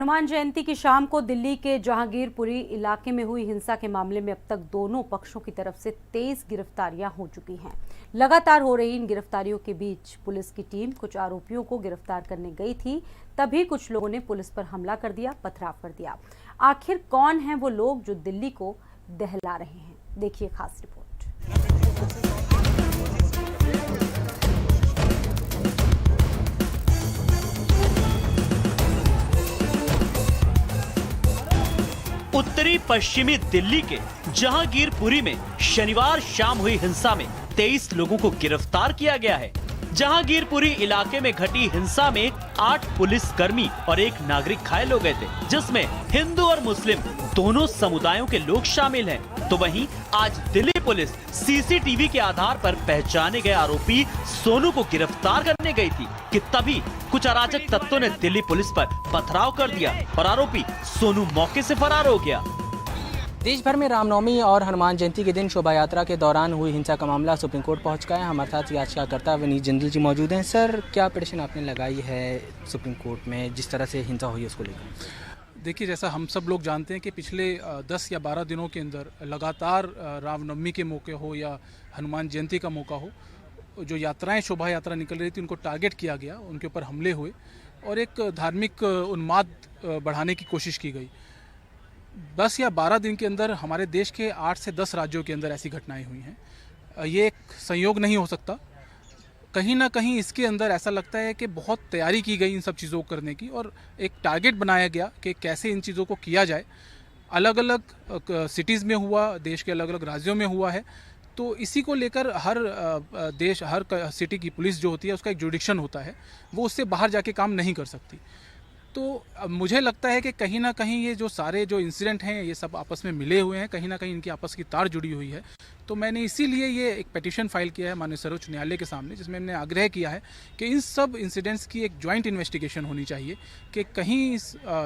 हनुमान जयंती की शाम को दिल्ली के जहांगीरपुरी इलाके में हुई हिंसा के मामले में अब तक दोनों पक्षों की तरफ से 23 गिरफ्तारियां हो चुकी हैं। लगातार हो रही इन गिरफ्तारियों के बीच पुलिस की टीम कुछ आरोपियों को गिरफ्तार करने गई थी, तभी कुछ लोगों ने पुलिस पर हमला कर दिया, पथराव कर दिया। आखिर कौन हैं वो लोग जो दिल्ली को दहला रहे हैं? देखिए खास रिपोर्ट। उत्तरी पश्चिमी दिल्ली के जहांगीरपुरी में शनिवार शाम हुई हिंसा में 23 लोगों को गिरफ्तार किया गया है। जहांगीरपुरी इलाके में घटी हिंसा में 8 पुलिसकर्मी और एक नागरिक घायल हो गए थे, जिसमें हिंदू और मुस्लिम दोनों समुदायों के लोग शामिल हैं। तो वहीं आज दिल्ली पुलिस सीसीटीवी के आधार पर पहचाने गए आरोपी सोनू को गिरफ्तार करने गई थी कि तभी कुछ अराजक तत्वों ने दिल्ली पुलिस पर पथराव कर दिया और आरोपी सोनू मौके से फरार हो गया। देश भर में रामनवमी और हनुमान जयंती के दिन शोभा यात्रा के दौरान हुई हिंसा का मामला सुप्रीम कोर्ट पहुंच गया है। हमारे साथ याचिकाकर्ता विनीत जिंदल जी मौजूद हैं। सर, क्या पिटीशन आपने लगाई है सुप्रीम कोर्ट में जिस तरह से हिंसा हुई उसको लेकर? देखिए, जैसा हम सब लोग जानते हैं कि पिछले 10 या 12 दिनों के अंदर लगातार रामनवमी के मौके हो या हनुमान जयंती का मौका हो, जो यात्राएं शोभा यात्रा निकल रही थी उनको टारगेट किया गया, उनके ऊपर हमले हुए और एक धार्मिक उन्माद बढ़ाने की कोशिश की गई। 10 या 12 दिन के अंदर हमारे देश के 8 से 10 राज्यों के अंदर ऐसी घटनाएं हुई हैं। ये एक संयोग नहीं हो सकता। कहीं ना कहीं इसके अंदर ऐसा लगता है कि बहुत तैयारी की गई इन सब चीज़ों को करने की और एक टारगेट बनाया गया कि कैसे इन चीज़ों को किया जाए। अलग अलग सिटीज़ में हुआ, देश के अलग अलग राज्यों में हुआ है। तो इसी को लेकर हर सिटी की पुलिस जो होती है उसका एक जुडिक्शन होता है, वो उससे बाहर जाके काम नहीं कर सकती। तो मुझे लगता है कि कहीं ना कहीं ये जो सारे जो इंसिडेंट हैं ये सब आपस में मिले हुए हैं, कहीं ना कहीं इनकी आपस की तार जुड़ी हुई है। तो मैंने इसीलिए ये एक पिटीशन फाइल किया है माननीय सर्वोच्च न्यायालय के सामने, जिसमें मैंने आग्रह किया है कि इन सब इंसिडेंट्स की एक जॉइंट इन्वेस्टिगेशन होनी चाहिए कि कहीं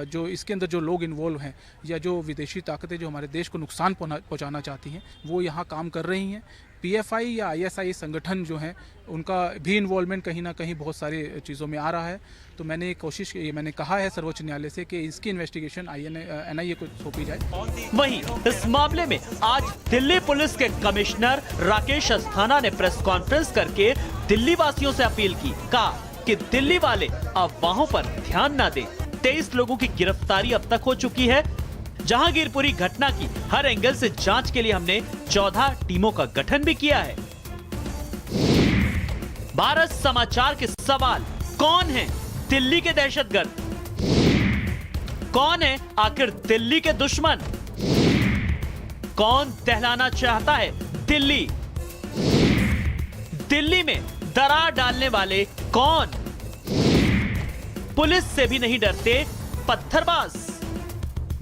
जो इसके अंदर जो लोग इन्वॉल्व हैं या जो विदेशी ताकतें जो हमारे देश को नुकसान पहुँचाना चाहती हैं वो यहाँ काम कर रही हैं। पीएफआई या आईएसआई संगठन जो हैं उनका भी इन्वॉल्वमेंट कहीं ना कहीं बहुत सारी चीज़ों में आ रहा है। तो मैंने कहा है सर्वोच्च न्यायालय से कि इसकी इन्वेस्टिगेशन एनआईए को सौंपी जाए। वहीं इस मामले में आज दिल्ली पुलिस के कमिश्नर राकेश अस्थाना ने प्रेस कॉन्फ्रेंस करके दिल्ली वासियों से अपील की, कहा कि दिल्ली वाले अफवाहों पर ध्यान न दें। 23 लोगों की गिरफ्तारी अब तक हो चुकी है। जहांगीरपुरी घटना की हर एंगल से जांच के लिए हमने 14 टीमों का गठन भी किया है। भारत समाचार के सवाल, कौन है दिल्ली के दहशतगर्द? कौन है आखिर दिल्ली के दुश्मन? कौन दहलाना चाहता है दिल्ली? दिल्ली में दरार डालने वाले कौन? पुलिस से भी नहीं डरते पत्थरबाज।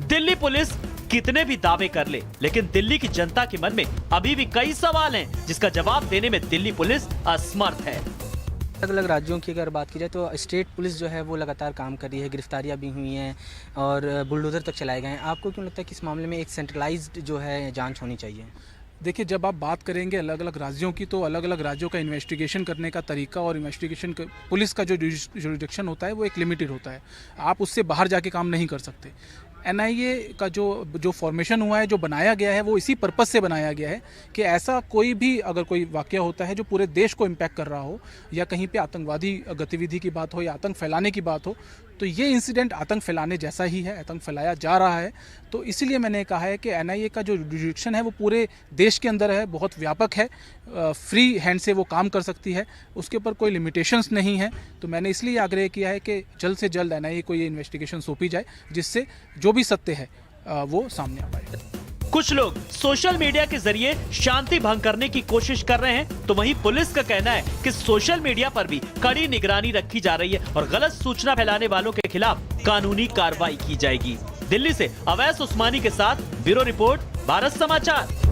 दिल्ली पुलिस कितने भी दावे कर ले, लेकिन दिल्ली की जनता के मन में अभी भी कई सवाल हैं जिसका जवाब देने में दिल्ली पुलिस असमर्थ है। अलग अलग राज्यों की अगर बात की जाए तो स्टेट पुलिस जो है वो लगातार काम कर रही है, गिरफ्तारियां भी हुई हैं और बुलडोजर तक चलाए गए हैं। आपको क्यों लगता है कि इस मामले में एक सेंट्रलाइज्ड जो है जांच होनी चाहिए? देखिए, जब आप बात करेंगे अलग अलग राज्यों की तो अलग अलग राज्यों का इन्वेस्टिगेशन करने का तरीका और पुलिस का जो जुरिडिक्शन होता है वो एक लिमिटेड होता है। आप उससे बाहर जाके काम नहीं कर सकते। एनआईए का जो फॉर्मेशन हुआ है, जो बनाया गया है, वो इसी पर्पस से बनाया गया है कि ऐसा कोई भी अगर कोई वाकया होता है जो पूरे देश को इम्पैक्ट कर रहा हो या कहीं पे आतंकवादी गतिविधि की बात हो या आतंक फैलाने की बात हो, तो ये इंसिडेंट आतंक फैलाने जैसा ही है, आतंक फैलाया जा रहा है। तो इसलिए मैंने कहा है कि एनआईए का जो जुरिडिक्शन है वो पूरे देश के अंदर है, बहुत व्यापक है, फ्री हैंड से वो काम कर सकती है, उसके ऊपर कोई लिमिटेशंस नहीं है। तो मैंने इसलिए आग्रह किया है कि जल्द से जल्द एनआईए को ये इन्वेस्टिगेशन सौंपी जाए, जिससे जो भी सत्य है वो सामने आ पाए। कुछ लोग सोशल मीडिया के जरिए शांति भंग करने की कोशिश कर रहे हैं, तो वहीं पुलिस का कहना है कि सोशल मीडिया पर भी कड़ी निगरानी रखी जा रही है और गलत सूचना फैलाने वालों के खिलाफ कानूनी कार्रवाई की जाएगी। दिल्ली से अवैस उस्मानी के साथ ब्यूरो रिपोर्ट, भारत समाचार।